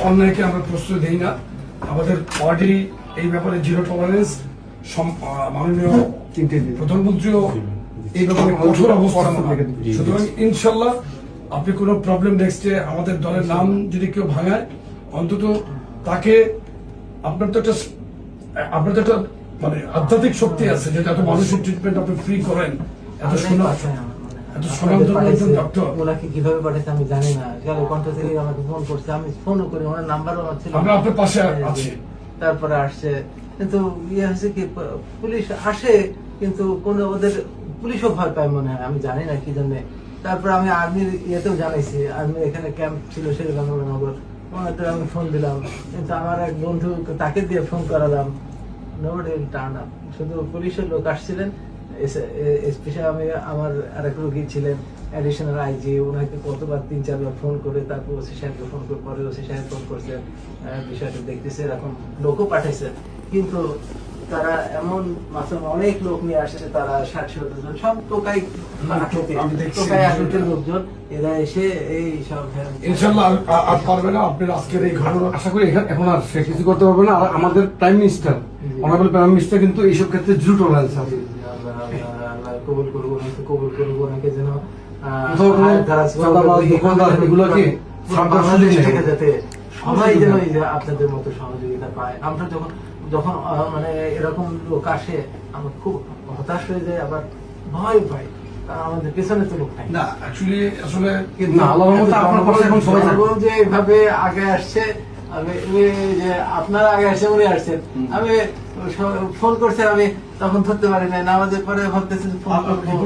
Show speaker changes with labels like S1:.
S1: অন্যায়কে আমরা প্রশ্রয় দেই না। আমাদের পার্টি এই ব্যাপারে জিরো টলারেন্স। মাননীয় প্রধানমন্ত্রীও এই ব্যাপারে কঠোর অবস্থান নেন। সুতরাং ইনশাল্লাহ আপনি কোনো প্রবলেম নেক্সটে আমাদের দলের নাম যদি কেউ ভাঙায়, অন্তত তাকে আপনার তো একটা মানে আধ্যাত্মিক শক্তি আছে, যেটা এত মানসিক ট্রিটমেন্ট আপনি ফ্রি করেন, এত ডক্টর।
S2: ওনাকে কিভাবে পাঠাতে আমি জানি না, কণ্ঠ থেকে আমাকে ফোন করছে, আমি ফোনও করি, ওনার নাম্বারও ছিল,
S1: আমরা আপনার পাশে আছি।
S2: তারপরে আসছে, কিন্তু ইয়ে হচ্ছে কি পুলিশ আসে, কিন্তু কোনো ওদের পুলিশও ভয় পায় মনে হয়, আমি জানি না কি জন্য। তারপর আমি আর্মির ইয়েতেও জানাইছি, আর্মির এখানে ক্যাম্প ছিল শেরেবাংলানগর, ওনাদের আমি ফোন দিলাম, কিন্তু আমার এক বন্ধু তাকে দিয়ে ফোন করালাম, নোবডি উইল টার্ন আপ। শুধু পুলিশের লোক আসছিলেন, এসপি সাহেব, আমি আমার আরেক রোগী ছিলেন অ্যাডিশনাল আইজি, ওনাকে কতবার 3-4 বার ফোন করে, তারপর ওসি সাহেবকে ফোন করে, পরে ওসি সাহেব ফোন করছে, বিষয়টা দেখতেছে, এরকম লোকও পাঠাইছে, কিন্তু তারা এমন মাত্র অনেক লোক নিয়ে আসছে, তারা 60-70 জন, সব টোকাই লোকজন, এরা এসে এই সব
S1: ইনশাল্লাহ আর পারবে না আপনার আজকের এই ঘটনা।
S3: আশা করি এখন আর সে কিছু করতে পারবে না। আর আমাদের prime minister, honourable prime minister কিন্তু এইসব ক্ষেত্রে জিরো টলারেন্স আছে।
S2: কবুল করবো, ওনাকে যেন সবাই যেন আপনাদের মতো সহযোগিতা পায়। আমরা যখন মানে এরকম লোক আসে, আমরা খুব হতাশ হয়ে যায়, আবার ভয় পাই, কারণ আমাদের পেছনে তো লোক নাই
S1: না। অ্যাকচুয়ালি আসলে
S2: যে এইভাবে আগে আসছে, আমি যে আপনারা আগে আসছে উনি আসছেন, আমি ফোন করছি, আমি তখন ধরতে পারি না, নামাজের পরে ভাবতেছি ফোন করবো।